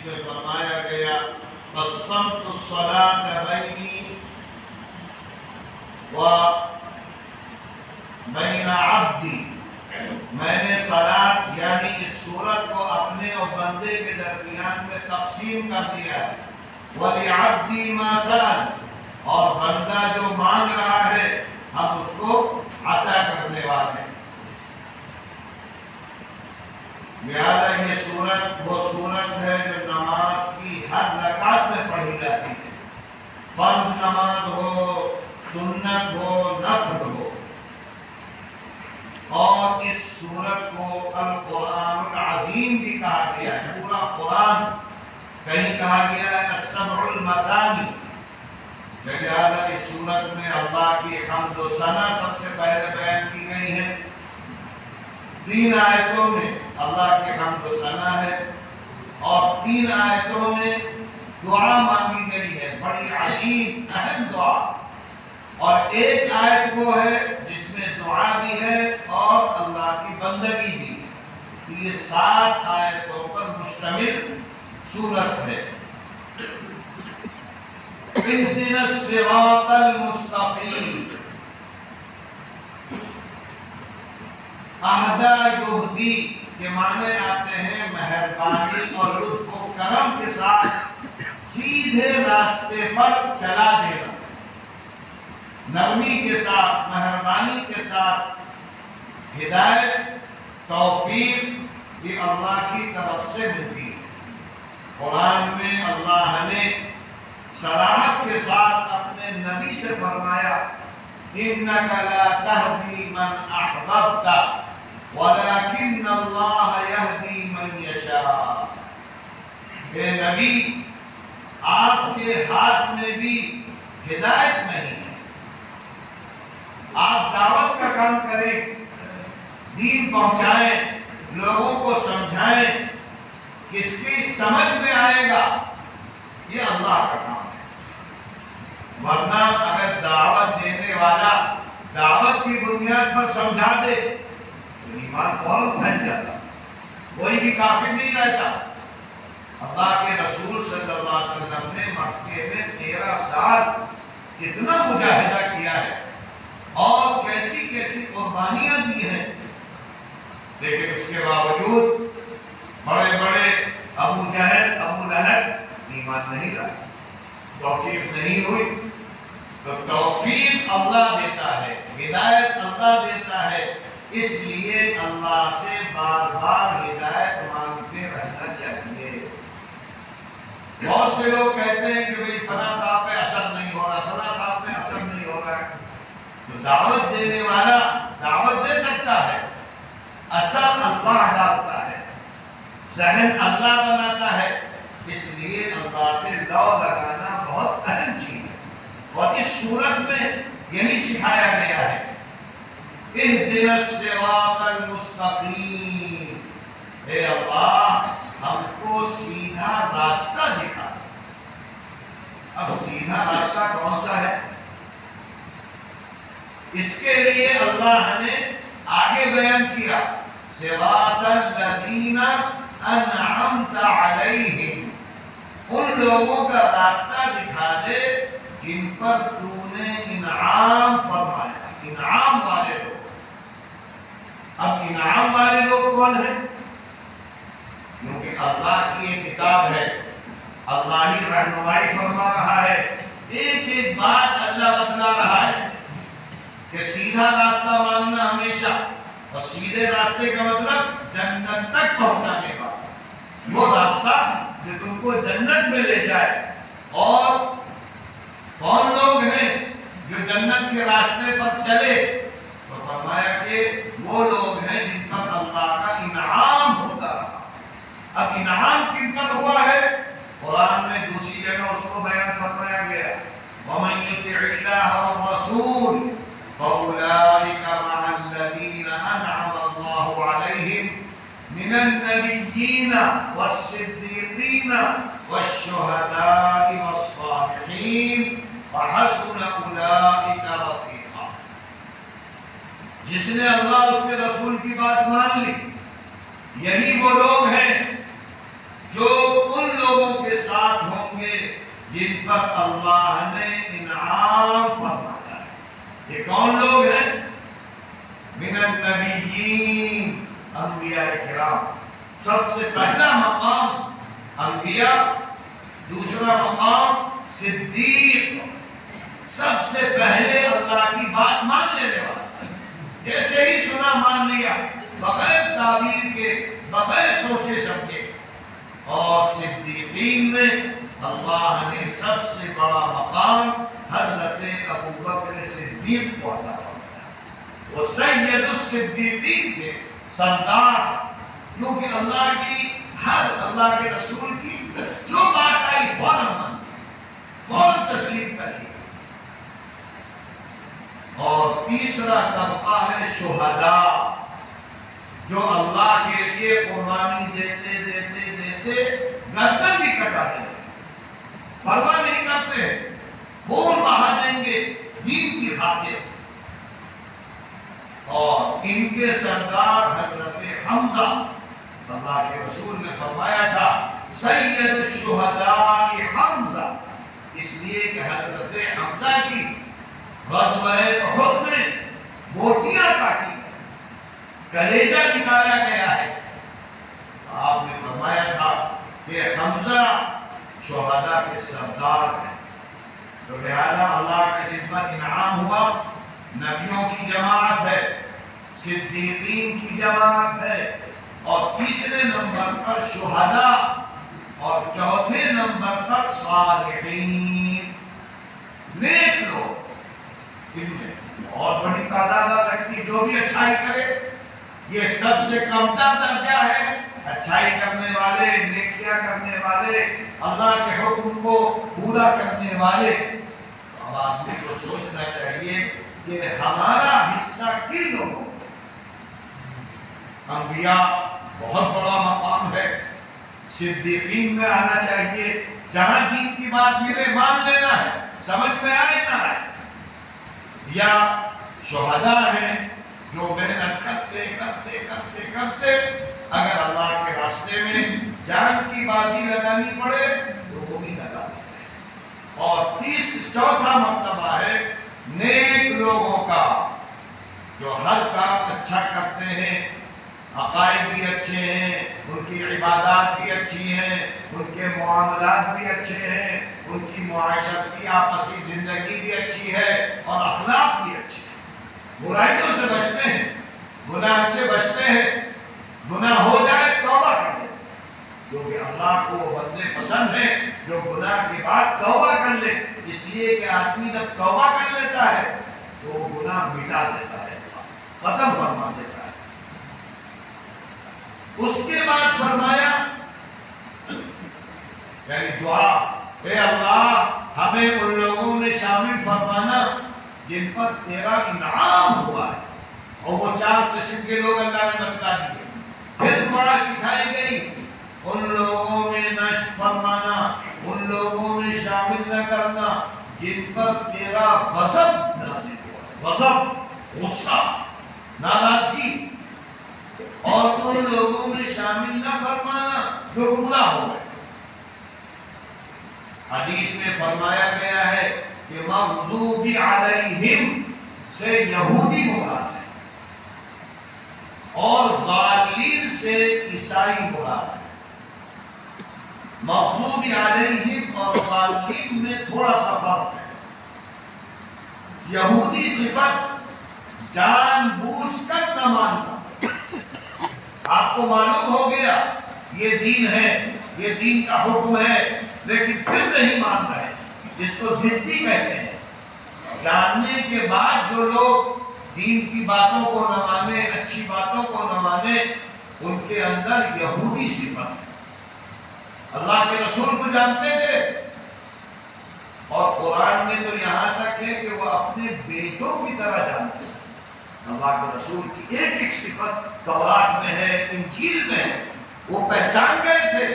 میں فرمایا گیا قسمت الصلاۃ بینی و بین عبدی، میں نے صلاۃ یعنی اس سورت کو اپنے اور بندے کے درمیان میں تقسیم کر دیا ہے۔ وَلِعَبْدِي مَا سَأَلَ، اور بندہ جو مانگ رہا ہے ہم اس کو عطا کرنے والے ہیں۔ لہذا یہ سورت وہ سورت ہے جو نماز کی ہر رکعت میں پڑھی جاتی ہے، فرض نماز ہو، سنت ہو، نفل ہو۔ اور اس سورت کو القرآن العظیم بھی کہا گیا ہے، پورا قرآن، کہیں کہا گیا ہے السبع المثانی۔ لہذا اس سورت میں اللہ کی حمد و ثنا سب سے پہلے بیان کی گئی ہے۔ 3 آیتوں میں اللہ کی حمد و ثنا ہے، اور 3 آیتوں میں دعا مانگی گئی ہے، بڑی عظیم اہم دعا۔ اور 1 آیت وہ ہے جس میں دعا بھی ہے اور اللہ کی بندگی بھی ہے۔ یہ 7 آیتوں پر مشتمل سورت ہے۔ اهدنا الصراط المستقیم، اہدا یہدی کے معنی آتے ہیں مہربانی اور لطف و کرم کے ساتھ سیدھے راستے پر چلا دینا، نرمی کے ساتھ، مہربانی کے ساتھ۔ ہدایت، توفیق یہ اللہ کی طرف سے ملتی ہے۔ قرآن میں اللہ نے صراحت کے ساتھ اپنے نبی سے فرمایا إِنَّكَ لَا تَهْدِي مَنْ أَحْبَبْتَ وَلَكِنَّ اللَّهَ يَهْدِي مَنْ يَشَاءُ۔ اے نبی، آپ کے ہاتھ میں بھی ہدایت نہیں ہے۔ آپ دعوت کا کام کریں، دین پہنچائیں، لوگوں کو سمجھائیں، کس کی سمجھ میں آئے گا یہ اللہ کا کام ہے۔ ورنہ اگر دعوت دینے والا دعوت کی بنیاد پر سمجھا دے تو ایمان فوراً پھیل جاتا، کوئی بھی کافر نہیں رہتا۔ اللہ کے رسول صلی اللہ علیہ وسلم نے مکے میں 13 سال کتنا مجاہدہ کیا ہے اور کیسی کیسی قربانیاں دی ہیں، لیکن اس کے باوجود بڑے بڑے ابو جہل، ابو لہب ایمان نہیں لایا، توفیق نہیں ہوئی۔ تو توفیق اللہ دیتا ہے، ہدایت اللہ دیتا ہے، اس لیے اللہ سے بار بار ہدایت مانگتے رہنا چاہیے۔ بہت سے لوگ کہتے ہیں کہ بھئی فلاں صاحب پہ اثر نہیں ہو رہا، فلاں صاحب پہ اثر نہیں ہو رہا ہے۔ تو دعوت دینے والا دعوت دے سکتا ہے، اثر اللہ ڈالتا ہے، ذہن اللہ بناتا ہے۔ اس لیے اللہ سے لو لگانا بہت اہم چیز ہے، اور اس صورت میں یہی سکھایا گیا ہے۔ اهدنا الصراط المستقیم، اے اللہ ہم کو سیدھا راستہ دکھا۔ اب سیدھا راستہ کون سا ہے؟ اس کے لیے اللہ نے آگے بیان کیا صراط الذین انعمت علیہم، ان لوگوں کا راستہ دکھا دے جن پر تو نے انعام فرمایا، انعام والے لوگ۔ اب انعام والے لوگ کون ہیں؟ کیونکہ اللہ کی ایک کتاب ہے، اللہ ہی رہنمائی فرما رہا ہے، ایک ایک بات اللہ بتلا رہا ہے کہ سیدھا راستہ مانگنا ہمیشہ، اور سیدھے راستے کا مطلب جنت تک پہنچانے کا، وہ راستہ جو تم کو جنت میں لے جائے۔ اور کون لوگ ہیں جو جنت کے راستے پر چلے؟ تو فرمایا کہ وہ لوگ ہیں جن پر اللہ کا انعام ہوتا رہا۔ اب انعام کن پر ہوا ہے؟ قرآن میں دوسری جگہ اس کو بیان فرمایا گیا وَمَن يُطِعِ اللَّهَ وَالرَّسُولَ فَأُولَٰئِكَ مَعَ الَّذِينَ أَنْعَمَ اللَّهُ عَلَيْهِمْ مِنَ النَّبِيِّينَ وَالصِّدِّيقِينَ وَالشُّهَدَاءِ وَالصَّالِحِينَ وَحَسُنَ أُولَٰئِكَ رَفِيقًا۔ جس نے اللہ اس کے رسول کی بات مان لی، یہی وہ لوگ ہیں جو ان لوگوں کے ساتھ ہوں گے جن پر اللہ نے انعام فرمایا ہے۔ یہ کون لوگ ہیں؟ من النبیین، انبیاء کرام۔ سب سے پہلا مقام انبیاء، دوسرا مقام صدیق، سب سے پہلے اللہ کی بات مان لینے والا، جیسے ہی سنا مان لیا، بغیر تعبیر کے، بغیر سوچے سمجھے۔ اور صدیقین میں اللہ نے سب سے بڑا مقام حضرت ابوبکر صدیق کو عطا فرمایا۔ وہ سید الصدیقین تھے، سردار، کیونکہ اللہ کے رسول کی جو بات آئی فوراً تسلیم کر لی۔ اور تیسرا طبقہ ہے شہداء، جو اللہ کے لیے قربانی دیتے دیتے دیتے گردن بھی کٹا دیں گے، پرواہ نہیں کرتے، خون بہا دیں گے دین کی خاطر۔ اور ان کے سردار حضرت حمزہ، اللہ کے رسول نے فرمایا تھا سید الشہداء حمزہ، اس لیے کہ حضرت حمزہ کی غزوہ احد میں بوٹیاں کاٹی، کلیجہ نکالا گیا ہے۔ آپ نے فرمایا تھا کہ حمزہ شہداء کے سردار ہیں، تو لہذا اللہ کا جن پر انعام ہوا، نبیوں کی جماعت ہے، صدیقین کی جماعت ہے، اور تیسرے نمبر پر شہداء، اور چوتھے نمبر پر صالحین، نیک لوگ۔ ان میں اور بڑی تعداد آ سکتی، جو بھی اچھائی کرے، یہ سب سے کمتر درجہ ہے، اچھائی کرنے والے، نیکیاں کرنے والے، اللہ کے حکم کو پورا کرنے والے۔ اب آدمی کو سوچنا چاہیے کہ ہمارا حصہ کن لوگوں؟ انبیاء بہت بڑا مقام ہے، صدیقین میں آنا چاہیے، جہاں دین کی بات ملے مان لینا ہے، سمجھ میں آ لینا ہے، یا شہداء ہیں جو محنت کرتے کرتے کرتے کرتے اگر اللہ کے راستے میں جان کی بازی لگانی پڑے تو وہ بھی لگا دیتے۔ اور چوتھا مرتبہ ہے نیک لوگوں کا، جو ہر کام اچھا کرتے ہیں، عقائد بھی اچھے ہیں، ان کی عبادات بھی اچھی ہیں، ان کے معاملات بھی اچھے ہیں، ان کی معاشرت کی آپسی زندگی بھی اچھی ہے، اور اخلاق بھی اچھے ہیں، برائیوں سے بچتے ہیں، گناہ سے بچتے ہیں، گناہ ہو جائے توبہ کر لیں، کیونکہ اللہ کو وہ بندے پسند ہیں جو گناہ کے بعد توبہ کر لیں، اس لیے کہ آدمی جب توبہ کر لیتا ہے تو وہ گناہ مٹا دیتا ہے، ختم فرما دیتا ہے۔ اس کے بعد فرمایا یعنی دعا، اے اللہ ہمیں ان لوگوں میں شامل فرمانا جن پر تیرا انعام ہوا ہے۔ اور وہ 4 قسم کے لوگ اللہ نے بتا دیے۔ پھر دعا سکھائی گئی، ان لوگوں میں نہ فرمانا، ان لوگوں میں شامل نہ کرنا جن پر تیرا غضب نازل ہوا، غضب، غصہ، ناراضگی، اور ان لوگوں میں شامل نہ فرمانا جو گناہ ہو گئے۔ حدیث میں فرمایا گیا ہے کہ مغضوب علیہم سے یہودی مراد ہے، اور ضالین سے عیسائی مراد ہے۔ مغضوب علیہم اور ضالین میں تھوڑا سا فرق ہے۔ یہودی صفت جان بوجھ کر نہ ماننا، آپ کو معلوم ہو گیا یہ دین ہے، یہ دین کا حکم ہے، لیکن پھر نہیں مان رہے، جس کو ضدی کہتے ہیں۔ جاننے کے بعد جو لوگ دین کی باتوں کو نہ مانے، اچھی باتوں کو نہ مانے، ان کے اندر یہودی صفت ہے۔ اللہ کے رسول کو جانتے تھے، اور قرآن میں تو یہاں تک ہے کہ وہ اپنے بیٹوں کی طرح جانتے ہیں۔ اللہ کے رسول کی ایک ایک صفت تورات میں ہے، انجیل میں ہے، وہ پہچان گئے تھے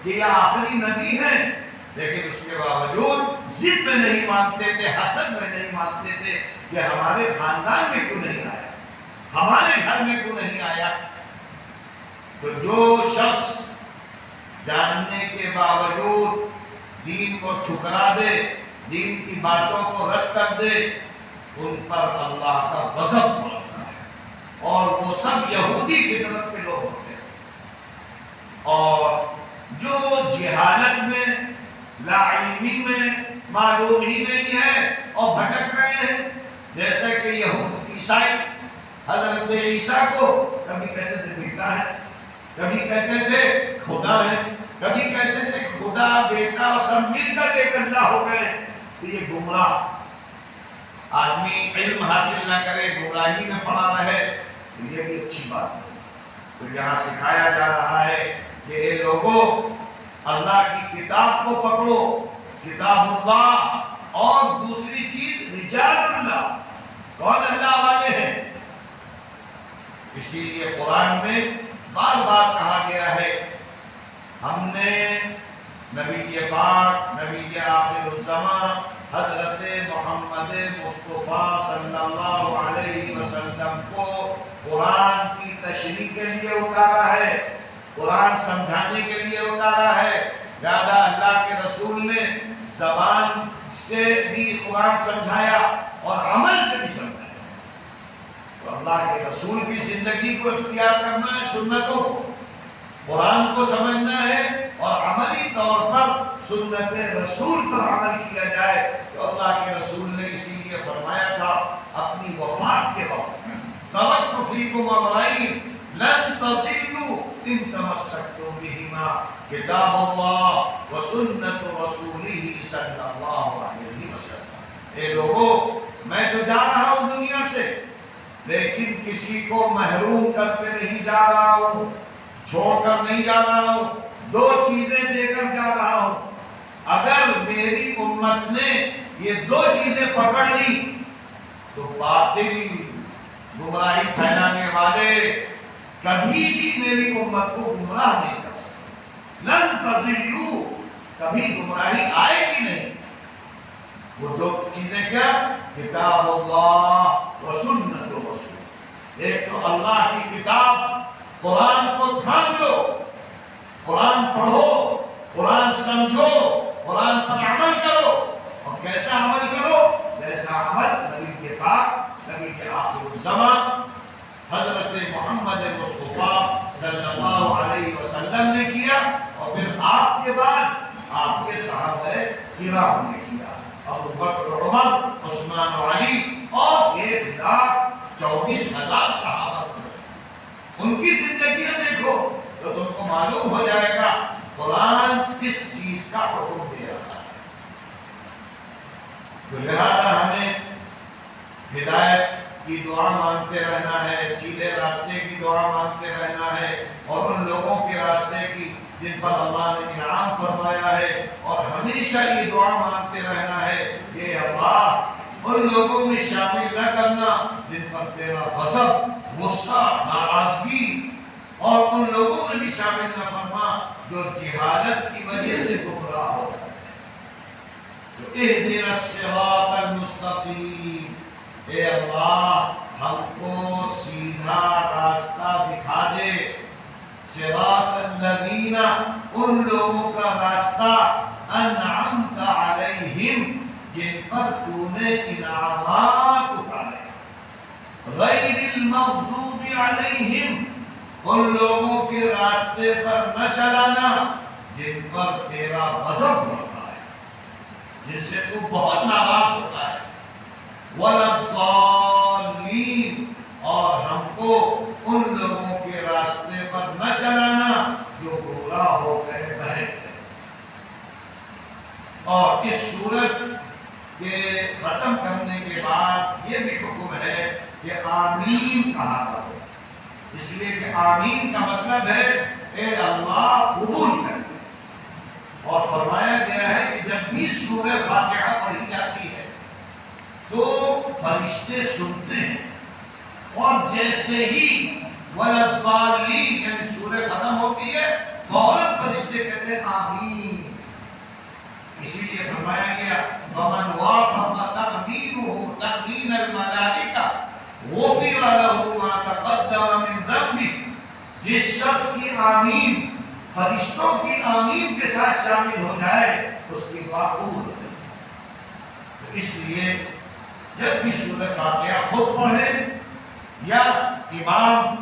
کہ یہ آخری نبی ہیں، لیکن اس کے باوجود ضد میں نہیں مانتے تھے، حسد میں نہیں مانتے تھے کہ ہمارے خاندان میں کیوں نہیں آیا، ہمارے گھر میں کیوں نہیں آیا۔ تو جو شخص جاننے کے باوجود دین کو ٹھکرا دے، دین کی باتوں کو رد کر دے، ان پر اللہ کا غضب پڑتا ہے، اور وہ سب یہودی فطرت کے لوگ ہوتے ہیں، اور جو جہالت میں، لا علمی میں، معلوم ہی نہیں ہے اور بھٹک رہے ہیں، جیسے کہ یہود عیسائی حضرت عیسیٰ کو کبھی کہتے تھے بیٹا ہے، کبھی کہتے تھے خدا ہے، کبھی کہتے تھے خدا بیٹا سب مل کر ایک اللہ ہو گئے۔ تو یہ گمراہ آدمی علم حاصل نہ کرے، گمراہی میں پڑا رہے، تو یہ بھی اچھی بات ہے۔ تو یہاں سکھایا جا رہا ہے کہ اے لوگوں، اللہ کی کتاب کو پکڑو، کتاب اللہ، اور دوسری چیز رجال اللہ، کون اللہ والے ہیں؟ اسی لیے قرآن میں بار بار کہا گیا ہے، ہم نے نبی پاک، نبی آخر الزمان حضرت محمد مصطفیٰ صلی اللہ علیہ وسلم کو قرآن کی تشریح کے لیے اتارا ہے، قرآن سمجھانے کے لیے اتارا ہے۔ لہذا اللہ کے رسول نے زبان سے بھی قرآن سمجھایا اور عمل سے بھی سمجھایا۔ تو اللہ کے رسول کی زندگی کو اختیار کرنا ہے، سنتوں کو، قرآن کو سمجھنا ہے، اور عملی طور پر سنت رسول پر عمل کیا جائے۔ تو اللہ کے رسول نے اسی لیے فرمایا تھا اپنی وفات کے وقت، ترکت فیکم امرین لن تضلوا ان تمسکتم بہما کتاب اللہ وسنت رسولہ صلی اللہ علیہ وسلم۔ اے لوگوں، میں تو جا رہا ہوں دنیا سے، لیکن کسی کو محروم کر کے نہیں جا رہا ہوں، چھوڑ کر نہیں جا رہا ہوں، دو چیزیں دے کر جا رہا ہوں۔ اگر میری امت نے یہ دو چیزیں پکڑ لی تو باطل گمراہی پھیلانے والے کبھی بھی میری امت کو گمراہ نہیں کر سکتے۔ لن تضلوا، کبھی گمراہی آئے گی نہیں۔ وہ دو چیزیں کیا؟ کتاب اللہ و سنت رسول۔ ایک تو اللہ کی کتاب، قرآن کو تھام لو، قرآن پڑھو، قرآن سمجھو، قرآن پر عمل کرو، اور کیسا عمل کرو؟ جیسا عمل نبی کے پاک، نبی کے آخر الزمان حضرت محمد مصطفیٰ صلی اللہ علیہ وسلم نے کیا، اور پھر آپ کے بعد آپ کے صحابہ کرام نے کیا، ابو بکر، عمر، عثمان و علی، اور 1,24,000 صحابہ، ان کی زندگیاں دیکھو تو تم کو معلوم ہو جائے گا قرآن کس چیز کا حکم دے رہا ہے۔ تو لہذا ہمیں ہدایت کی دعا مانگتے رہنا ہے، سیدھے راستے کی دعا مانگتے رہنا ہے، اور ان لوگوں کے راستے کی جن پر اللہ نے انعام فرمایا ہے، اور ہمیشہ یہ دعا مانگتے رہنا ہے کہ اللہ ان لوگوں میں شامل نہ کرنا جن پر تیرا غضب، غصہ، ناراضگی، اور ان لوگوں میں بھی شامل نہ فرما جو جہالت کی وجہ سے گمراہ ہو رہے ہیں۔ تو اہدنا الصراط المستقیم، اے اللہ ہم کو سیدھا راستہ دکھا دے، صراط الذین، ان لوگوں کا راستہ، انعمت علیہم، جن پر تو نے انعامات اتارے، غیر المغضوب علیہم، ان لوگوں کے راستے پر نہ چلانا جن پر تیرا غضب ہوتا ہے، جن سے تو بہت ناراض ہوتا ہے، ولا الضالین، اور ہم کو ان لوگوں کے راستے پر نہ چلانا جو گمراہ ہو گئے، بہک گئے۔ اور اس صورت کے ختم کرنے کے بعد یہ بھی حکم ہے کہ آمین کہا کرو، اس لیے کہ آمین کا مطلب ہے اے اللہ قبول کر، اور فرمایا گیا ہے کہ جب بھی سورہ فاتحہ پڑھی جاتی ہے تو فرشتے سنتے ہیں، اور جیسے ہی ولا الضالین یعنی سورہ ختم ہوتی ہے فوراً فرشتے کہتے ہیں آمین۔ اسی لیے فرمایا گیا فمن وافق تأمینہ تأمین الملائکہ غفر له ما تقدم من ذنبہ، جس شخص کی آمین فرشتوں کی آمین کے ساتھ شامل ہو جائے اس کی دعا قبول ہو جائے. تو اس لیے جب بھی سورہ فاتحہ خود پڑھیں یا امام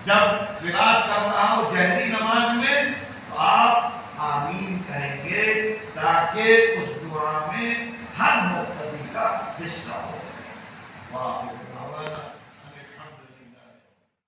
جب قرات کر رہا ہو جہری نماز میں تو آپ آمین کہیں گے تاکہ اس دعا میں ہر مقتدی کا حصہ ہو.